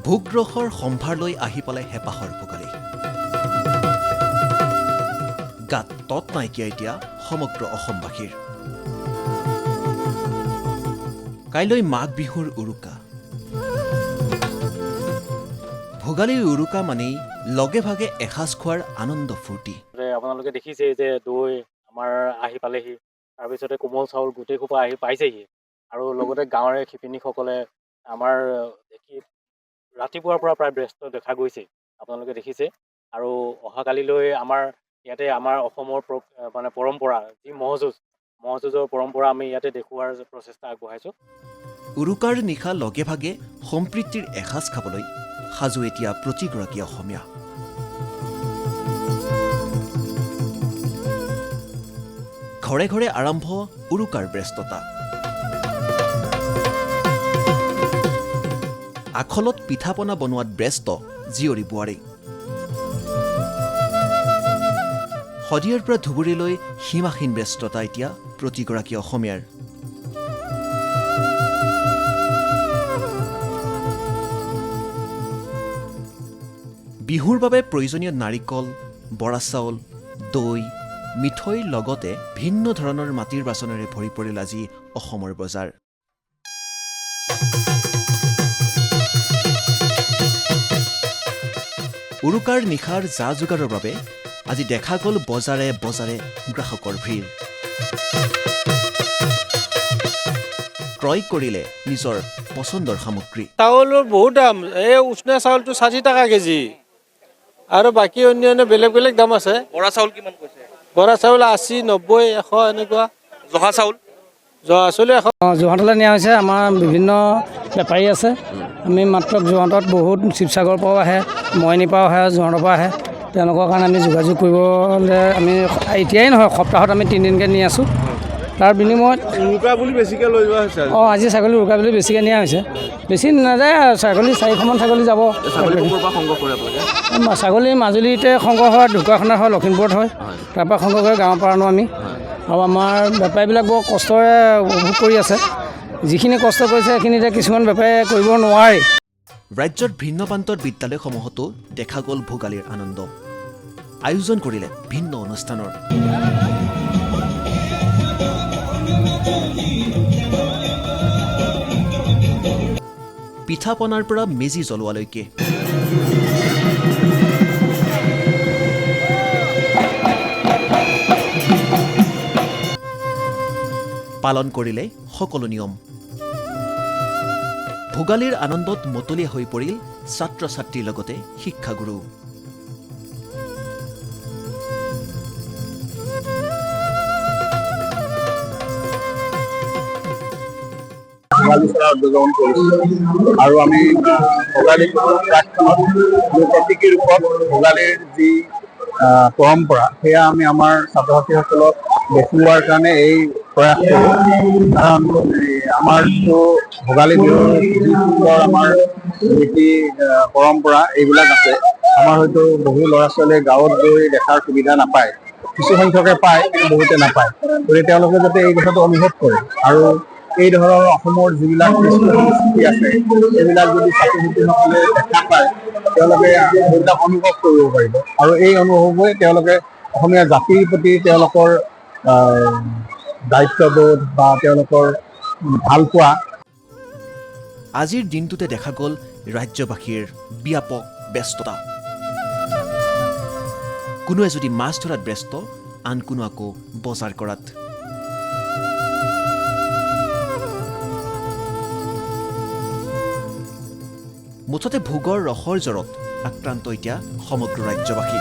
ভোগৰসৰ সম্ভাৰ লৈ আহি পালে হেঁপাহৰ ভোগালী। গাত তত নাইকিয়া এতিয়া সমগ্ৰ অসমবাসীৰ। কাইলৈ মাঘ বিহুৰ উৰুকা। ভোগালীৰ উৰুকা মানেই লগে ভাগে এসাঁজ খোৱাৰ আনন্দ ফূৰ্তি। আপোনালোকে দেখিছে যে দৈ আমাৰ আহি পালেহি, তাৰপিছতে কোমল চাউল গোটেই সোপা আহি পাইছেহি, আৰু লগতে গাঁৱৰে শিপিনীসকলে আমাৰ ৰাতিপুৱাৰ পৰা প্ৰায় ব্যস্ত দেখা গৈছে, আপোনালোকে দেখিছে। আৰু অহাকালিলৈ আমাৰ ইয়াতে আমাৰ অসমৰ মানে পৰম্পৰা যি মহযুঁজৰ পৰম্পৰা আমি ইয়াতে দেখুওৱাৰ প্ৰচেষ্টা আগবঢ়াইছোঁ। উৰুকাৰ নিশা লগে ভাগে সম্প্ৰীতিৰ এসাঁজ খাবলৈ সাজু এতিয়া প্ৰতিগৰাকী অসমীয়া। ঘৰে ঘৰে আৰম্ভ উৰুকাৰ ব্যস্ততা। আখলত পিঠা পনা বনোৱাত ব্যস্ত জীয়ৰী বোৱাৰী। শদিয়াৰ পৰা ধুবুৰীলৈ সীমাহীন ব্যস্ততা এতিয়া প্ৰতিগৰাকী অসমীয়াৰ। বিহুৰ বাবে প্ৰয়োজনীয় নাৰিকল, বৰা চাউল, দৈ, মিঠৈৰ লগতে ভিন্ন ধৰণৰ মাটিৰ বাচনেৰে ভৰি পৰিল আজি অসমৰ বজাৰ। উৰুকাৰ নিশাৰ যা যোগাৰৰ বাবে আজি দেখা গ'ল বজাৰে বজাৰে গ্ৰাহকৰ ভিৰ। ক্ৰয় কৰিলে নিজৰ পচন্দৰ সামগ্ৰী। চাউলৰ বহুত দাম, এই উষ্ণা চাউলটো 60 টকা কেজি, আৰু বাকী অন্যান্য বেলেগ বেলেগ দাম আছে। বৰা চাউল কিমান কৈছে? বৰা চাউল 80, 90, 100 এনেকুৱা। জহা চাউল? জহা চাউল 100। যোৰহাটলৈ নিয়া হৈছে। আমাৰ বিভিন্ন বেপাৰী আছে। আমি মাত্ৰ যোৰহাটত বহুত শিৱসাগৰৰ পৰাও আহে, মৰিয়নিৰ পৰাও আহে, যোৰহাটৰ পৰা আহে। তেওঁলোকৰ কাৰণে আমি যোগাযোগ কৰিবলৈ আমি এতিয়াই নহয়, সপ্তাহত আমি 3 দিনকৈ নি আছোঁ। তাৰ বিনিময়ত উৰুকা বুলি বেছিকৈ লৈ যোৱা হৈছে। আজি ছাগলী উৰুকা বুলি বেছিকৈ নিয়া হৈছে। বেছি নাযায়, ছাগলী 400মান ছাগলী যাব। ছাগলী মাজুলীতে সংগ্ৰহ হয়, ঢকুৱাখানাত হয়, লখিমপুৰত হয়। তাৰপৰা সংগ্ৰহ কৰি গাঁৱৰ পৰা আনো আমি। আৰু আমাৰ বেপাৰীবিলাক বৰ কষ্টৰে উপভোগ কৰি আছে। যিখিনি কষ্ট কৰিছে সেইখিনি এতিয়া কিছুমান বেপাৰীয়ে কৰিব নোৱাৰে। ৰাজ্যৰ ভিন্ন প্ৰান্তৰ বিদ্যালয়সমূহতো দেখা গ'ল ভোগালীৰ আনন্দ। আয়োজন কৰিলে ভিন্ন অনুষ্ঠানৰ। পিঠা পনাৰ পৰা মেজি জ্বলোৱালৈকে পালন কৰিলে সকলো নিয়ম। ভোগালীৰ আনন্দত মতলীয়া হৈ পৰিল ছাত্ৰ ছাত্ৰীৰ লগতে শিক্ষাগুৰু। উদযাপন কৰিছোঁ, আৰু আমি ভোগালী প্ৰতীকী ৰূপত ভোগালীৰ যি পৰম্পৰা সেয়া আমি আমাৰ ছাত্ৰ ছাত্ৰীসকলক দেখুওৱাৰ কাৰণে এই প্ৰয়াস কৰোঁ। কাৰণ আমাৰ যিটো ভোগালী বিহুৰ যি সুন্দৰ আমাৰ নীতি পৰম্পৰা এইবিলাক আছে, আমাৰ হয়তো বহু ল'ৰা ছোৱালীয়ে গাঁৱত গৈ দেখাৰ সুবিধা নাপায়। কিছু সংখ্যকে পায়, কিন্তু বহুতে নাপায়। গতিকে তেওঁলোকে যাতে এই কথাটো অনুভৱ কৰে, আৰু এই ধৰণৰ অসমৰ যিবিলাক সংস্কৃতি আছে সেইবিলাক যদি ছাত্ৰ ছাত্ৰীসকলে দেখা পায়, তেওঁলোকে সেইবিলাক অনুভৱ কৰিব পাৰিব, আৰু এই অনুভৱে তেওঁলোকে অসমীয়া জাতিৰ প্ৰতি তেওঁলোকৰ দায়িত্ববোধ বা তেওঁলোকৰ ভাল পোৱা। আজিৰ দিনটোতে দেখা গ'ল ৰাজ্যবাসীৰ ব্যাপক ব্যস্ততা। কোনোৱে যদি মাছ ধৰাত ব্যস্ত, আন কোনো আকৌ বজাৰ কৰাত। মুঠতে ভোগৰ ৰসৰ জ্বৰত আক্ৰান্ত এতিয়া সমগ্ৰ ৰাজ্যবাসী।